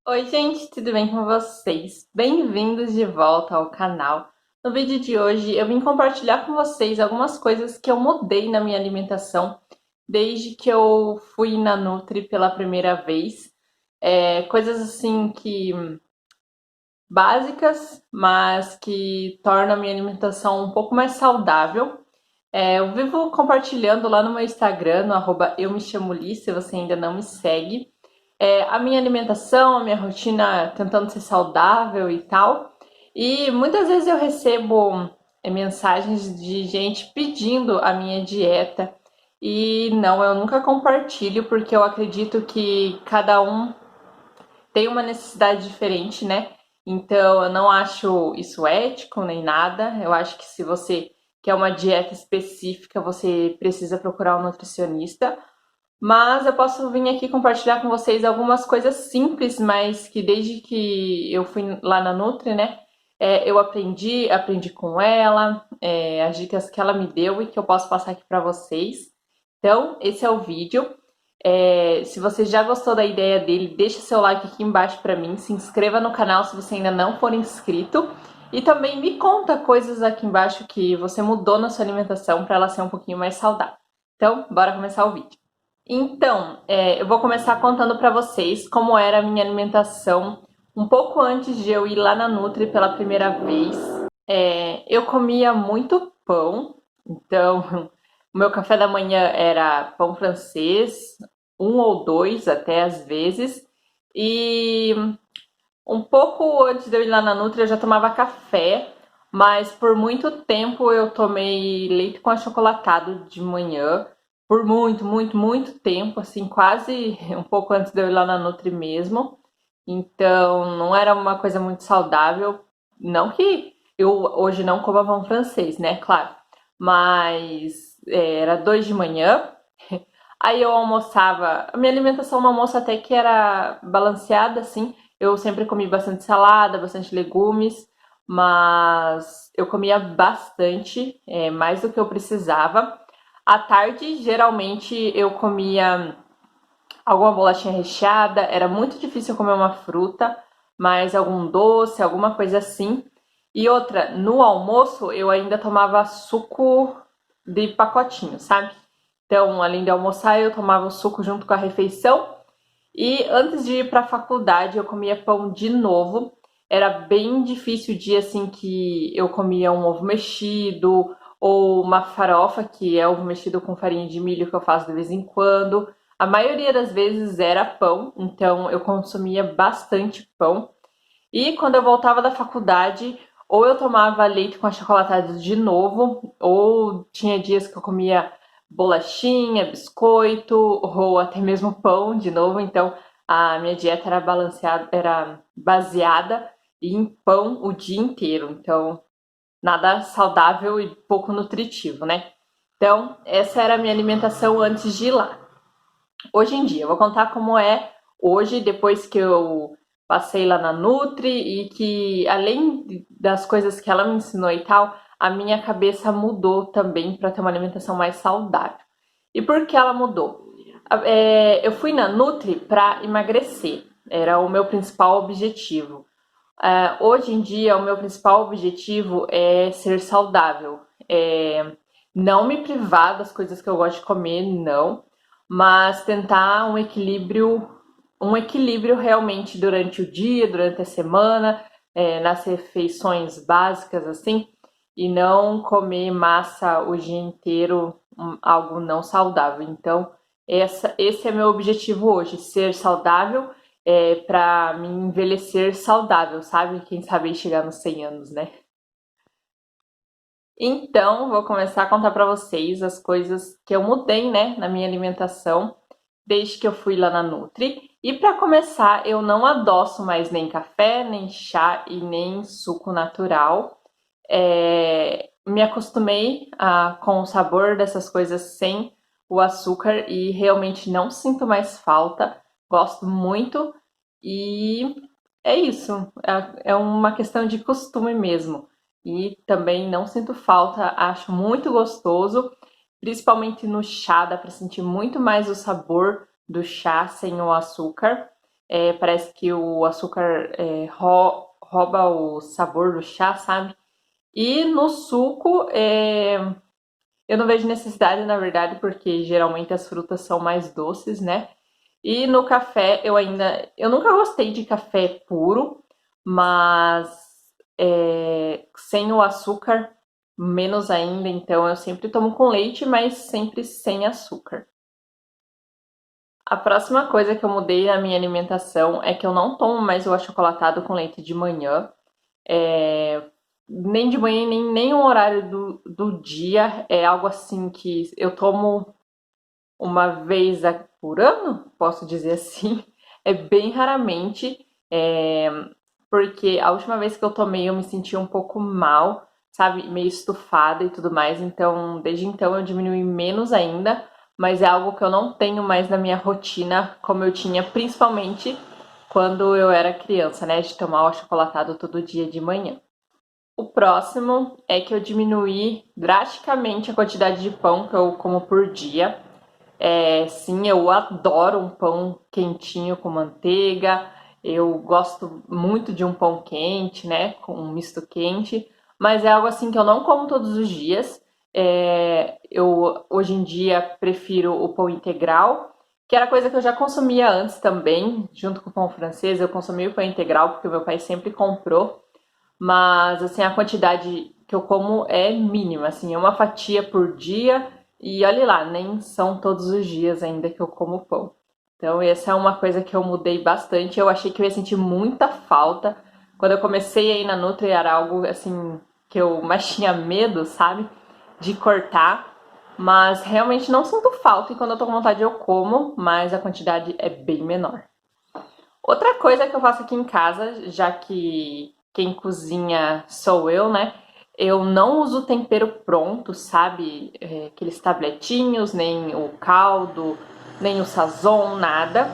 Oi, gente, tudo bem com vocês? Bem-vindos de volta ao canal. No vídeo de hoje eu vim compartilhar com vocês algumas coisas que eu mudei na minha alimentação desde que eu fui na Nutri pela primeira vez. Coisas assim que básicas, mas que tornam a minha alimentação um pouco mais saudável. Eu vivo compartilhando lá no meu Instagram, no arroba eu me chamo Li, se você ainda não me segue. A minha alimentação, a minha rotina tentando ser saudável e tal. E muitas vezes eu recebo mensagens de gente pedindo a minha dieta. E não, eu nunca compartilho porque eu acredito que cada um tem uma necessidade diferente, né? Então eu não acho isso ético nem nada. Eu acho que se você quer uma dieta específica, você precisa procurar um nutricionista. Mas eu posso vir aqui compartilhar com vocês algumas coisas simples, mas que desde que eu fui lá na Nutri, né, eu aprendi com ela, as dicas que ela me deu e que eu posso passar aqui para vocês. Então, esse é o vídeo. Se você já gostou da ideia dele, deixa seu like aqui embaixo para mim, se inscreva no canal se você ainda não for inscrito e também me conta coisas aqui embaixo que você mudou na sua alimentação para ela ser um pouquinho mais saudável. Então, bora começar o vídeo. Então, eu vou começar contando para vocês como era a minha alimentação um pouco antes de eu ir lá na Nutri pela primeira vez. Eu comia muito pão, então o meu café da manhã era pão francês, um ou dois até às vezes, e um pouco antes de eu ir lá na Nutri eu já tomava café, mas por muito tempo eu tomei leite com achocolatado de manhã, por muito tempo, assim, quase um pouco antes de eu ir lá na Nutri mesmo. Então não era uma coisa muito saudável, não que eu hoje não coma pão francês, né? Claro, mas era 2 de manhã. Aí eu almoçava, a minha alimentação no almoço até que era balanceada, assim. Eu sempre comi bastante salada, bastante legumes, mas eu comia bastante, mais do que eu precisava. À tarde, geralmente, eu comia alguma bolachinha recheada, era muito difícil comer uma fruta, mas algum doce, alguma coisa assim. E outra, no almoço eu ainda tomava suco de pacotinho, sabe? Então, além de almoçar, eu tomava o suco junto com a refeição. E antes de ir para a faculdade, eu comia pão de novo. Era bem difícil o dia assim que eu comia um ovo mexido ou uma farofa, que é ovo mexido com farinha de milho que eu faço de vez em quando. A maioria das vezes era pão, então eu consumia bastante pão. E quando eu voltava da faculdade, ou eu tomava leite com achocolatado de novo, ou tinha dias que eu comia bolachinha, biscoito, ou até mesmo pão de novo. Então a minha dieta era balanceada, era baseada em pão o dia inteiro. Então nada saudável e pouco nutritivo, né? Então essa era a minha alimentação antes de ir lá. Hoje em dia, eu vou contar como é hoje, depois que eu passei lá na Nutri e que, além das coisas que ela me ensinou e tal, a minha cabeça mudou também para ter uma alimentação mais saudável. E por que ela mudou? Eu fui na Nutri para emagrecer, era o meu principal objetivo. Hoje em dia, o meu principal objetivo é ser saudável. Não me privar das coisas que eu gosto de comer, não, mas tentar um equilíbrio realmente durante o dia, durante a semana, nas refeições básicas, assim, e não comer massa o dia inteiro, algo não saudável. Então, esse é meu objetivo hoje, ser saudável para me envelhecer saudável, sabe? Quem sabe chegar nos 100 anos, né? Então, vou começar a contar para vocês as coisas que eu mudei, né, na minha alimentação desde que eu fui lá na Nutri. E para começar, eu não adoço mais nem café, nem chá e nem suco natural. Me acostumei com o sabor dessas coisas sem o açúcar e realmente não sinto mais falta. Gosto muito e é isso. É uma questão de costume mesmo. E também não sinto falta, acho muito gostoso, principalmente no chá, dá para sentir muito mais o sabor do chá sem o açúcar. Parece que o açúcar rouba o sabor do chá, sabe? E no suco, eu não vejo necessidade, na verdade, porque geralmente as frutas são mais doces, né? E no café, eu nunca gostei de café puro, mas sem o açúcar, menos ainda. Então eu sempre tomo com leite, mas sempre sem açúcar. A próxima coisa que eu mudei na minha alimentação é que eu não tomo mais o achocolatado com leite de manhã. É, nem de manhã, nem um horário do dia. É algo assim que eu tomo uma vez por ano, posso dizer assim. É bem raramente, porque a última vez que eu tomei eu me senti um pouco mal, sabe, meio estufada e tudo mais. Então, desde então eu diminui menos ainda, mas é algo que eu não tenho mais na minha rotina como eu tinha, principalmente quando eu era criança, né, de tomar o achocolatado todo dia de manhã. O próximo é que eu diminuí drasticamente a quantidade de pão que eu como por dia. Sim, eu adoro um pão quentinho com manteiga. Eu gosto muito de um pão quente, né? Com um misto quente. Mas é algo assim que eu não como todos os dias. Eu hoje em dia prefiro o pão integral, que era coisa que eu já consumia antes também, junto com o pão francês. Eu consumia o pão integral porque o meu pai sempre comprou. Mas assim, a quantidade que eu como é mínima, assim, é uma fatia por dia e olhe lá, nem são todos os dias ainda que eu como pão. Então, essa é uma coisa que eu mudei bastante. Eu achei que eu ia sentir muita falta. Quando eu comecei a ir na Nutri, era algo assim que eu mais tinha medo, sabe? De cortar. Mas realmente não sinto falta e quando eu tô com vontade eu como, mas a quantidade é bem menor. Outra coisa que eu faço aqui em casa, já que quem cozinha sou eu, né? Eu não uso tempero pronto, sabe? Aqueles tabletinhos, nem o caldo, nem o sazon, nada.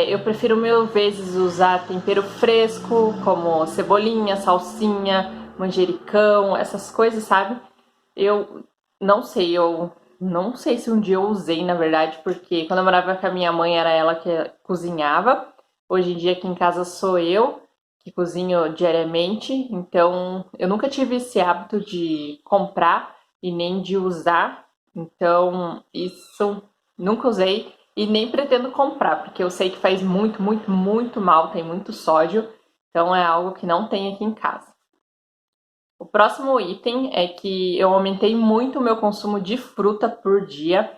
Eu prefiro mil vezes usar tempero fresco, como cebolinha, salsinha, manjericão, essas coisas, sabe? Eu eu não sei se um dia eu usei, na verdade, porque quando eu morava com a minha mãe era ela que cozinhava. Hoje em dia aqui em casa sou eu que cozinho diariamente, então eu nunca tive esse hábito de comprar e nem de usar. Então, isso nunca usei e nem pretendo comprar, porque eu sei que faz muito, muito, muito mal, tem muito sódio. Então é algo que não tem aqui em casa. O próximo item é que eu aumentei muito o meu consumo de fruta por dia.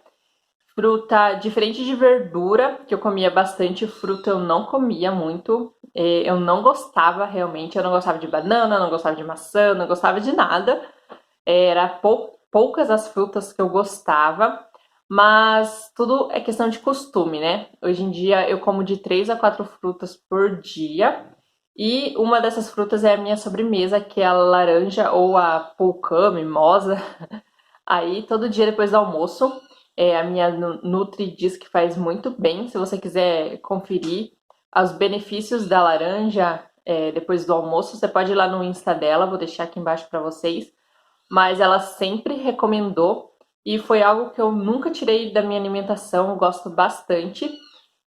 Fruta, diferente de verdura, que eu comia bastante, fruta eu não comia muito. Eu não gostava realmente, eu não gostava de banana, não gostava de maçã, não gostava de nada. Era poucas as frutas que eu gostava, mas tudo é questão de costume, né? Hoje em dia eu como de 3 a 4 frutas por dia. E uma dessas frutas é a minha sobremesa, que é a laranja ou a pulcã, mimosa. Aí, todo dia depois do almoço, a minha Nutri diz que faz muito bem. Se você quiser conferir os benefícios da laranja depois do almoço, você pode ir lá no Insta dela, vou deixar aqui embaixo para vocês. Mas ela sempre recomendou e foi algo que eu nunca tirei da minha alimentação, eu gosto bastante.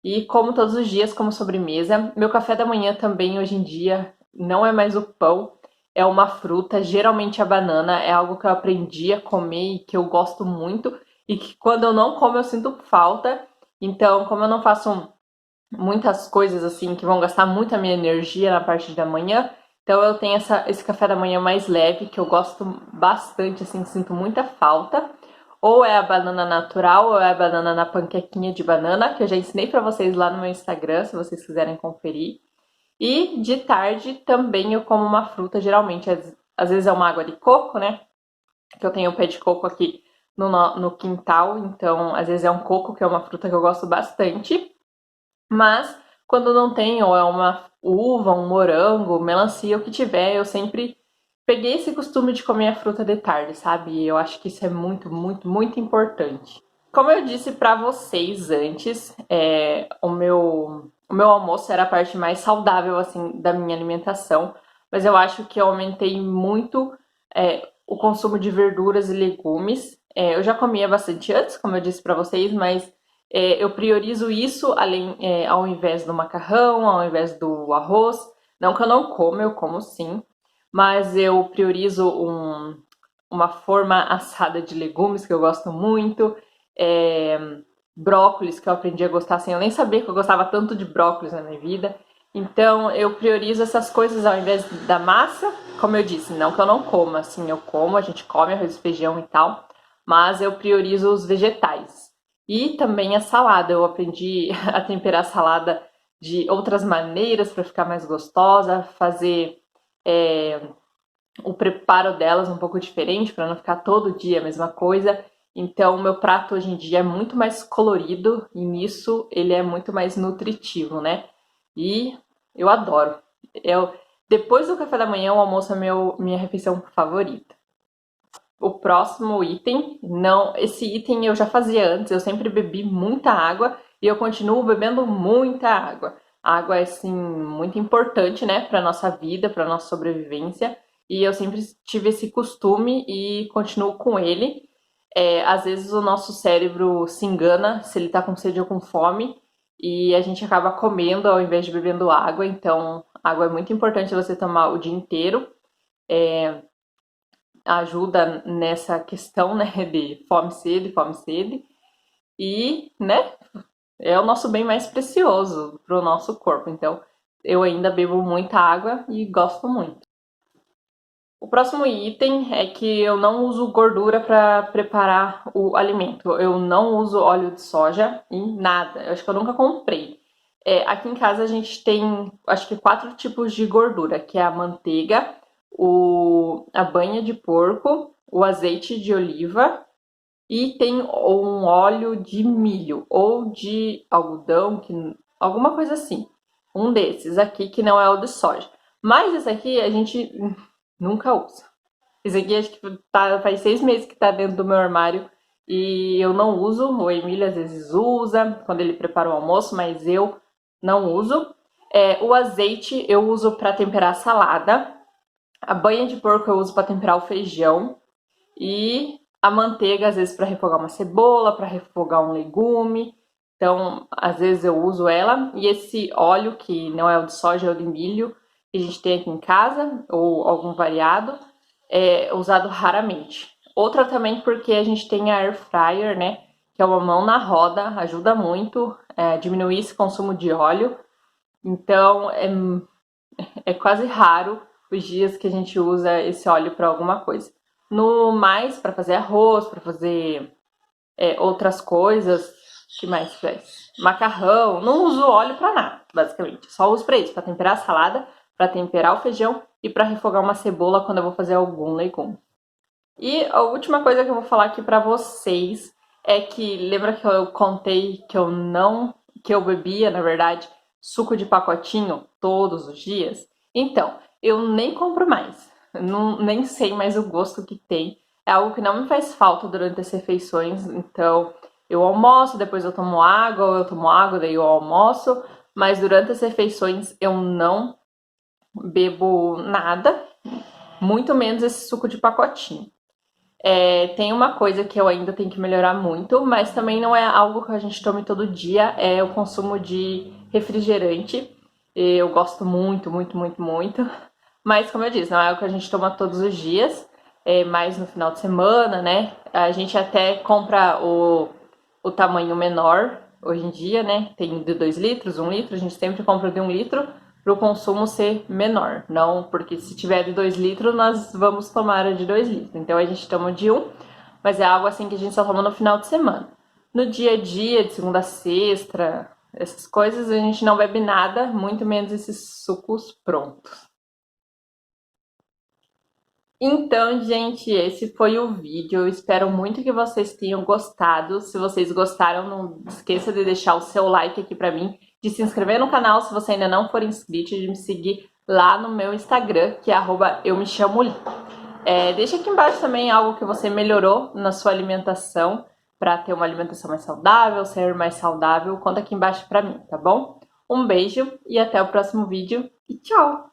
E como todos os dias como sobremesa. Meu café da manhã também hoje em dia não é mais o pão, é uma fruta, geralmente a banana, é algo que eu aprendi a comer e que eu gosto muito e que quando eu não como eu sinto falta. Então, como eu não faço muitas coisas assim que vão gastar muita minha energia na parte da manhã, então eu tenho esse café da manhã mais leve que eu gosto bastante, assim, sinto muita falta. Ou é a banana natural, ou é a banana na panquequinha de banana, que eu já ensinei pra vocês lá no meu Instagram, se vocês quiserem conferir. E de tarde também eu como uma fruta, geralmente, às vezes é uma água de coco, né? Que eu tenho um pé de coco aqui no quintal, então às vezes é um coco, que é uma fruta que eu gosto bastante. Mas quando não tem, ou é uma uva, um morango, melancia, o que tiver, eu sempre peguei esse costume de comer a fruta de tarde, sabe? E eu acho que isso é muito, muito, muito importante. Como eu disse pra vocês antes, o meu almoço era a parte mais saudável, assim, da minha alimentação. Mas eu acho que eu aumentei muito o consumo de verduras e legumes. Eu já comia bastante antes, como eu disse pra vocês, mas Eu priorizo isso ao invés do macarrão, ao invés do arroz. Não que eu não como, eu como sim, mas eu priorizo uma forma assada de legumes que eu gosto muito, é, brócolis que eu aprendi a gostar assim. Eu nem sabia que eu gostava tanto de brócolis na minha vida. Então eu priorizo essas coisas ao invés da massa. Como eu disse, não que eu não coma, assim, eu como, a gente come arroz e feijão e tal, mas eu priorizo os vegetais. E também a salada, eu aprendi a temperar a salada de outras maneiras para ficar mais gostosa, fazer é, o preparo delas um pouco diferente para não ficar todo dia a mesma coisa. Então, o meu prato hoje em dia é muito mais colorido e nisso ele é muito mais nutritivo, né? E eu adoro. Eu, depois do café da manhã, o almoço é minha refeição favorita. O próximo item, não, esse item eu já fazia antes, eu sempre bebi muita água e eu continuo bebendo muita água. A água é assim muito importante, né, para nossa vida, para nossa sobrevivência, e eu sempre tive esse costume e continuo com ele. Às vezes o nosso cérebro se engana se ele tá com sede ou com fome e a gente acaba comendo ao invés de bebendo água, então água é muito importante você tomar o dia inteiro. Ajuda nessa questão, né, de fome, sede, e, né, é o nosso bem mais precioso para o nosso corpo. Então, eu ainda bebo muita água e gosto muito. O próximo item é que eu não uso gordura para preparar o alimento. Eu não uso óleo de soja em nada. Eu acho que eu nunca comprei. Aqui em casa a gente tem, acho que 4 tipos de gordura, que é a manteiga, a banha de porco, o azeite de oliva e tem um óleo de milho ou de algodão, alguma coisa assim. Um desses aqui que não é o de soja. Mas esse aqui a gente nunca usa. Esse aqui acho que faz 6 meses que tá dentro do meu armário e eu não uso. O Emílio às vezes usa quando ele prepara o almoço, mas eu não uso. O azeite eu uso para temperar a salada. A banha de porco eu uso para temperar o feijão. E a manteiga, às vezes, para refogar uma cebola, para refogar um legume. Então, às vezes eu uso ela. E esse óleo, que não é o de soja, é o de milho, que a gente tem aqui em casa, ou algum variado, é usado raramente. Outra também porque a gente tem a air fryer, né? Que é uma mão na roda, ajuda muito a diminuir esse consumo de óleo. Então, é quase raro os dias que a gente usa esse óleo para alguma coisa. No mais, para fazer arroz, para fazer outras coisas, que mais faz? Macarrão, não uso óleo para nada, basicamente. Só uso para isso, para temperar a salada, para temperar o feijão e para refogar uma cebola quando eu vou fazer algum legume. E a última coisa que eu vou falar aqui para vocês é que lembra que eu contei que eu bebia, na verdade, suco de pacotinho todos os dias? Então, eu nem compro mais. Nem sei mais o gosto que tem. É algo que não me faz falta durante as refeições. Então, eu almoço, depois eu tomo água, ou eu tomo água, daí eu almoço. Mas durante as refeições eu não bebo nada, muito menos esse suco de pacotinho. Tem uma coisa que eu ainda tenho que melhorar muito, mas também não é algo que a gente tome todo dia, é o consumo de refrigerante. Eu gosto muito, muito, muito, muito. Mas, como eu disse, não é algo que a gente toma todos os dias, é mais no final de semana, né? A gente até compra o tamanho menor hoje em dia, né? Tem de 2 litros, 1 litro, a gente sempre compra de 1 litro para o consumo ser menor. Não, porque se tiver de 2 litros, nós vamos tomar a de 2 litros. Então a gente toma de 1, mas é algo assim que a gente só toma no final de semana. No dia a dia, de segunda a sexta, essas coisas, a gente não bebe nada, muito menos esses sucos prontos. Então, gente, esse foi o vídeo. Eu espero muito que vocês tenham gostado. Se vocês gostaram, não esqueça de deixar o seu like aqui pra mim, de se inscrever no canal se você ainda não for inscrito, de me seguir lá no meu Instagram, que é @eumechamoLi. Deixa aqui embaixo também algo que você melhorou na sua alimentação para ter uma alimentação mais saudável, ser mais saudável. Conta aqui embaixo pra mim, tá bom? Um beijo e até o próximo vídeo e tchau!